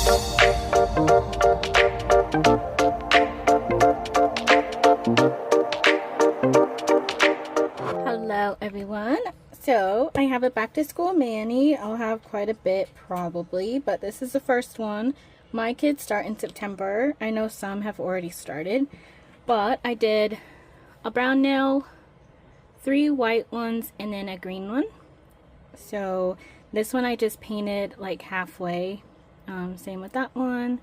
Hello everyone. So I have a back to school mani. I'll have quite a bit probably, but this is the first one. My kids start in September. I know some have already started, but I did a brown nail, 3 white ones, and then a green one. So this one I just painted like halfway. Same with that one.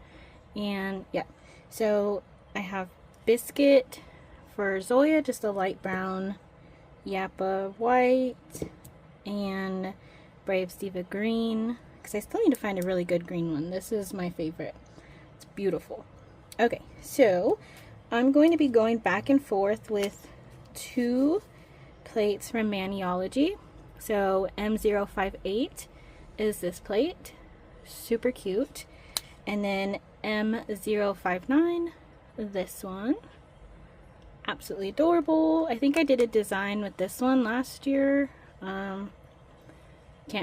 And yeah, so I have Biscuit for Zoya, just a light brown, Yappa white, and Brave Steva green, because I still need to find a really good green one. This is my favorite. It's beautiful. Okay, so I'm going to be going back and forth with 2 plates from Maniology. So M058 is this plate, super cute, and then M059, this one, absolutely adorable. I think I did a design with this one last year. Can't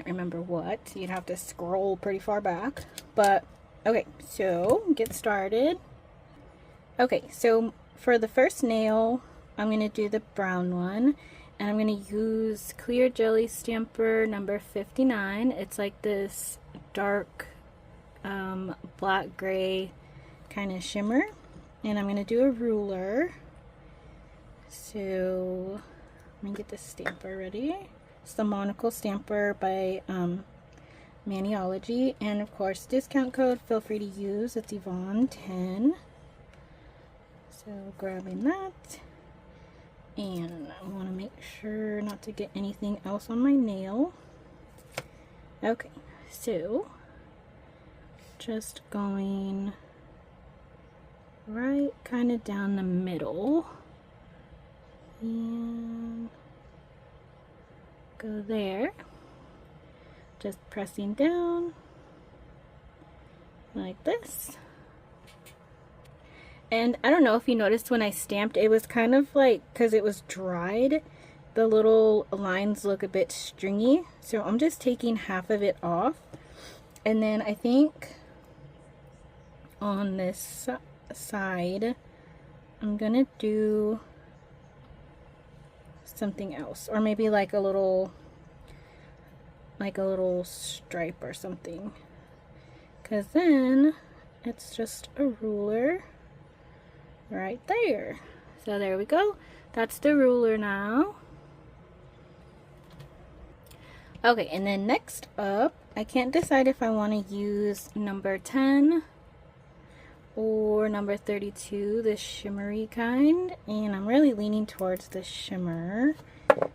remember what. You'd have to scroll pretty far back. But okay, so get started. Okay, so for the first nail, I'm going to do the brown one, and I'm going to use Clear Jelly Stamper number 59. It's like this dark black gray kind of shimmer, and I'm going to do a ruler. So let me get this stamper ready. It's the Monocle Stamper by Maniology, and of course discount code, feel free to use. It's Yvonne 10. So grabbing that, and I want to make sure not to get anything else on my nail. Okay, so just going right kind of down the middle and go there, just pressing down like this. And I don't know if you noticed when I stamped, it was kind of like, because it was dried, the little lines look a bit stringy. So I'm just taking half of it off, and then I think on this side I'm gonna do something else, or maybe like a little stripe or something, because then it's just a ruler right there. So there we go, that's the ruler now. Okay, and then next up, I can't decide if I want to use number 10 or number 32, the shimmery kind, and I'm really leaning towards the shimmer.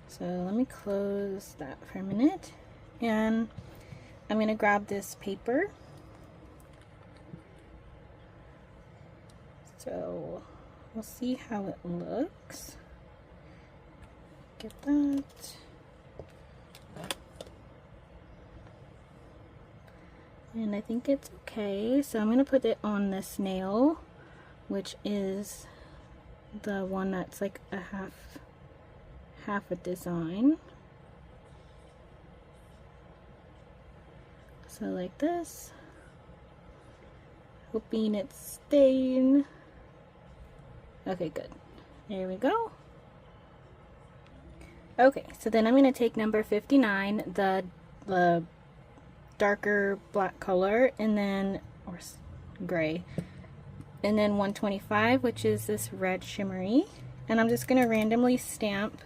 So let me close that for a minute, and I'm going to grab this paper. So we'll see how it looks. Get that. And I think it's okay. So I'm going to put it on this nail, which is the one that's like a half a design. So like this. Hoping it's staying. Okay, good. There we go. Okay, so then I'm going to take number 59, the darker black color, and then, or gray, and then 125, which is this red shimmery, and I'm just going to randomly stamp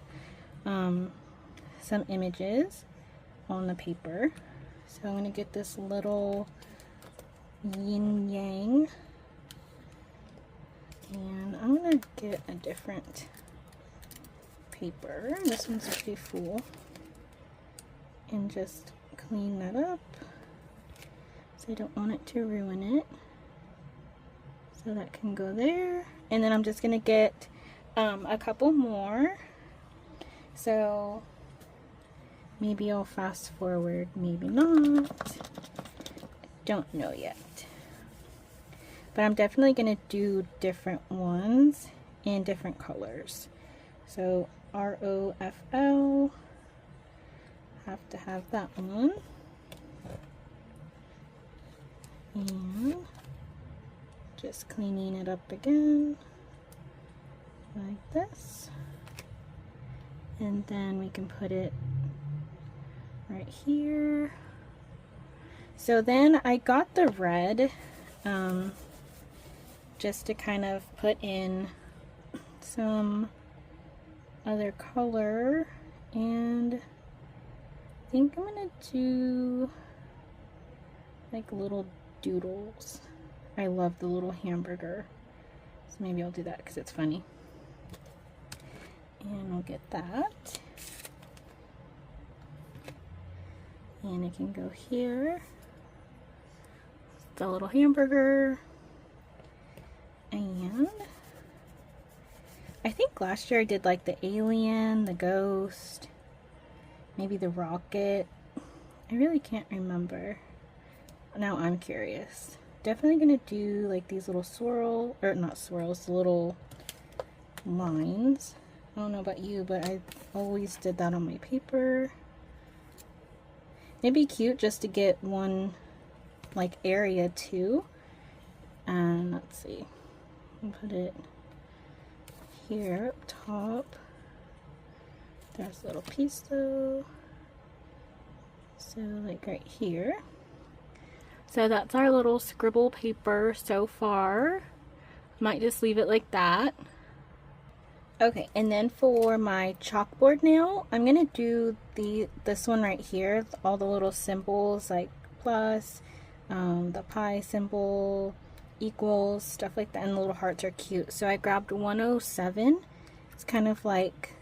some images on the paper. So I'm going to get this little yin yang, and I'm going to get a different paper. This one's pretty full, and just clean that up, so I don't want it to ruin it. So that can go there, and then I'm just gonna get a couple more. So maybe I'll fast forward, maybe not. I don't know yet, but I'm definitely gonna do different ones in different colors. So ROFL, have to have that one. And just cleaning it up again like this. And then we can put it right here. So then I got the red just to kind of put in some other color, and I think I'm gonna do like little doodles. I love the little hamburger, so maybe I'll do that because it's funny. And we'll get that, and it can go here, the little hamburger. And I think last year I did like the alien, the ghost, maybe the rocket. I really can't remember. Now I'm curious. Definitely gonna do like these little swirl, or not swirls, little lines. I don't know about you, but I always did that on my paper. It'd be cute just to get one like area too. And let's see, I'll put it here up top. There's a little piece though. So like right here. So that's our little scribble paper so far. Might just leave it like that. Okay, and then for my chalkboard nail, I'm gonna do this one right here, all the little symbols like plus, the pi symbol, equals, stuff like that, and the little hearts are cute. So I grabbed 107. It's kind of like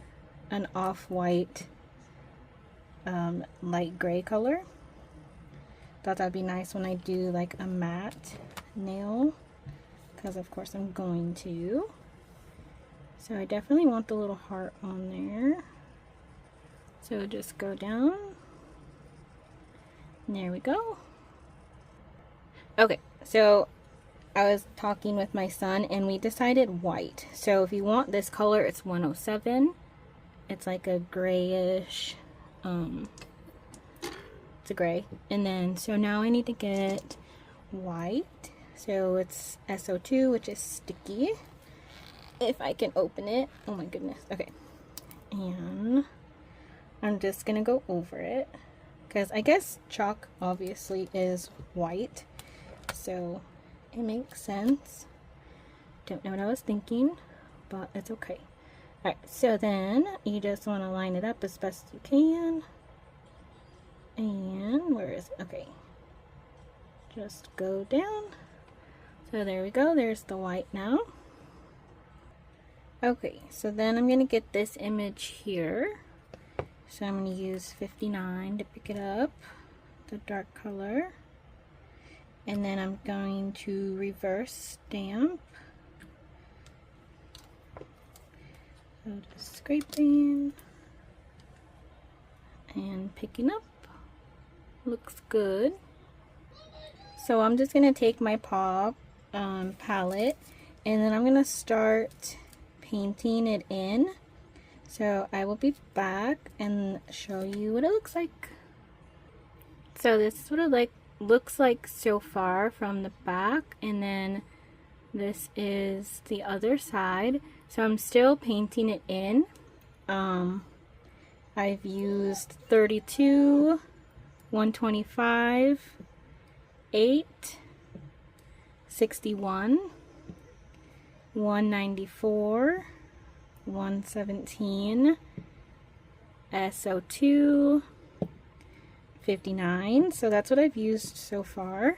an off-white, light gray color. Thought that'd be nice when I do like a matte nail, because of course I'm going to. So I definitely want the little heart on there. So just go down. There we go. Okay, so I was talking with my son and we decided white. So if you want this color, it's 107. It's like a grayish, it's a gray. And then, so now I need to get white. So it's SO2, which is sticky. If I can open it. Oh my goodness. Okay. And I'm just gonna go over it, because I guess chalk obviously is white, so it makes sense. Don't know what I was thinking, but it's okay. Alright, so then you just want to line it up as best you can. And where is it? Okay. Just go down. So there we go. There's the white now. Okay, so then I'm going to get this image here. So I'm going to use 59 to pick it up, the dark color. And then I'm going to reverse stamp. So just scraping and picking up. Looks good. So I'm just going to take my paw palette, and then I'm going to start painting it in. So I will be back and show you what it looks like. So this is what it looks like so far from the back, and then this is the other side. So I'm still painting it in. I've used 32, 125, 8, 61, 194, 117, SO2, 59. So that's what I've used so far.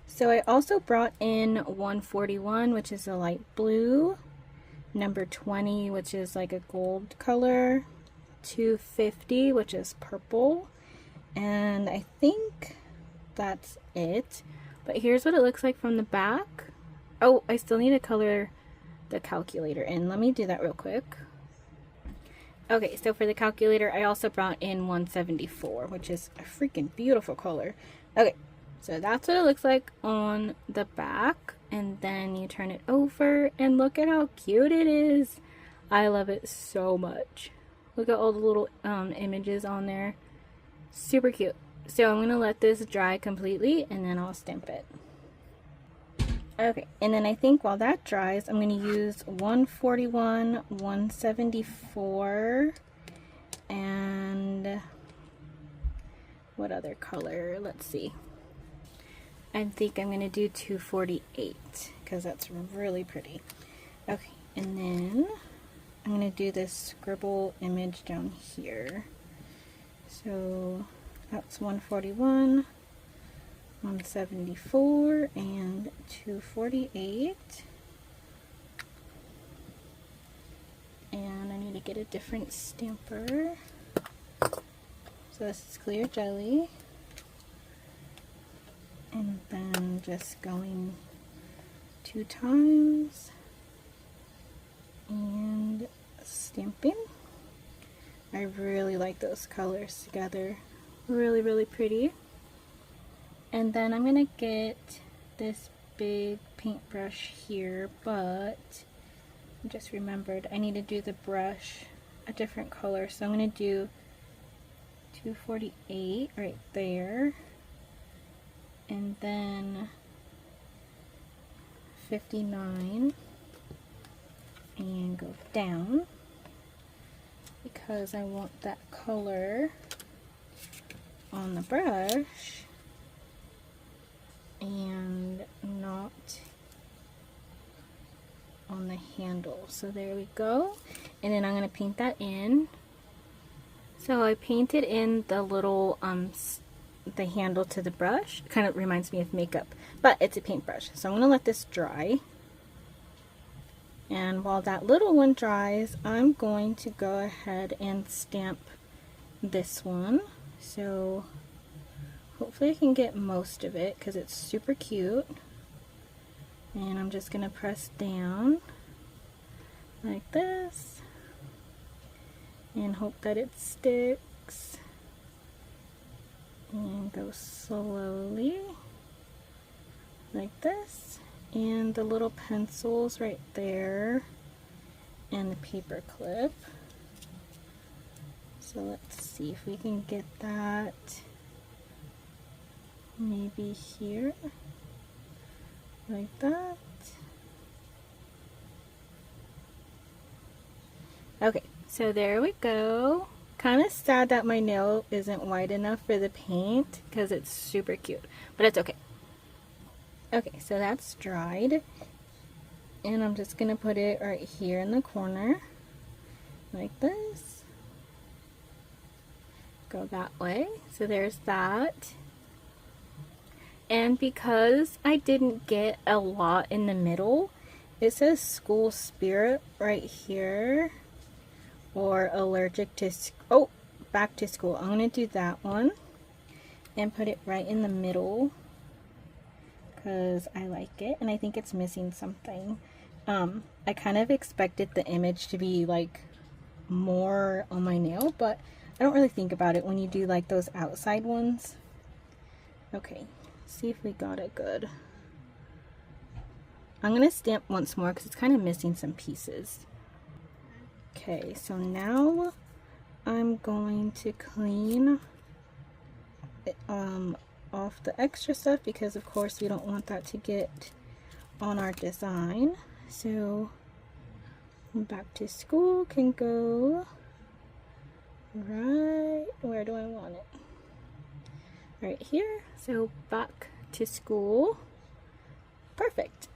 So I also brought in 141, which is a light blue, number 20, which is like a gold color, 250, which is purple, and I think that's it. But here's what it looks like from the back. Oh, I still need to color the calculator in. Let me do that real quick. Okay, so for the calculator, I also brought in 174, which is a freaking beautiful color. Okay, so that's what it looks like on the back, and then you turn it over, and look at how cute it is. I love it so much. Look at all the little images on there. Super cute. So I'm going to let this dry completely and then I'll stamp it. Okay, and then I think while that dries, I'm going to use 141, 174, and what other color? Let's see. I think I'm going to do 248 because that's really pretty. Okay, and then I'm going to do this scribble image down here. So that's 141, 174, and 248. And I need to get a different stamper. So this is clear jelly. And then just going 2 times and stamping. I really like those colors together. Really, really pretty. And then I'm gonna get this big paintbrush here, but I just remembered I need to do the brush a different color. So I'm gonna do 248 right there, and then 59 and go down because I want that color on the brush and not on the handle. So there we go. And then I'm going to paint that in. So I painted in the little the handle to the brush. It kind of reminds me of makeup, but it's a paintbrush. So I'm going to let this dry. And while that little one dries, I'm going to go ahead and stamp this one. So hopefully I can get most of it because it's super cute. And I'm just going to press down like this and hope that it sticks. And go slowly like this. And the little pencils right there and the paper clip. So let's see if we can get that maybe here like that. Okay, so there we go. Kind of sad that my nail isn't wide enough for the paint because it's super cute, but it's okay. Okay, so that's dried, and I'm just gonna put it right here in the corner like this. Go that way. So there's that. And because I didn't get a lot in the middle, it says school spirit right here, or allergic to, oh, back to school. I'm gonna do that one and put it right in the middle because I like it and I think it's missing something. I kind of expected the image to be like more on my nail, but I don't really think about it when you do like those outside ones. Okay, see if we got it good. I'm gonna stamp once more because it's kind of missing some pieces. Okay, so now I'm going to clean it, off the extra stuff because of course we don't want that to get on our design. So back to school can go right, where do I want it? Right here. So back to school. Perfect.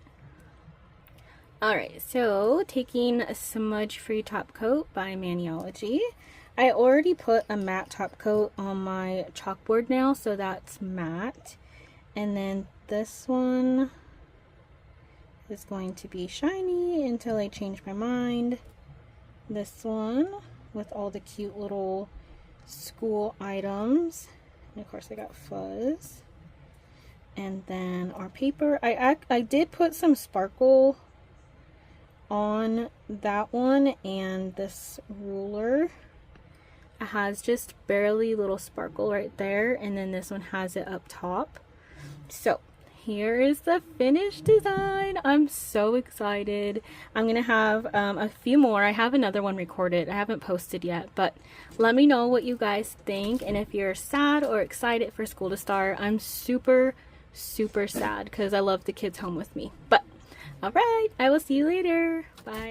Alright, so taking a Smudge Free Top Coat by Maniology. I already put a matte top coat on my chalkboard now, so that's matte. And then this one is going to be shiny until I change my mind. This one with all the cute little school items. And of course I got fuzz. And then our paper. I did put some sparkle on that one, and this ruler has just barely little sparkle right there, and then this one has it up top. So here is the finished design. I'm so excited. I'm gonna have a few more. I have another one recorded. I haven't posted yet, but let me know what you guys think, and if you're sad or excited for school to start. I'm super sad because I love the kids home with me. But all right, I will see you later. Bye.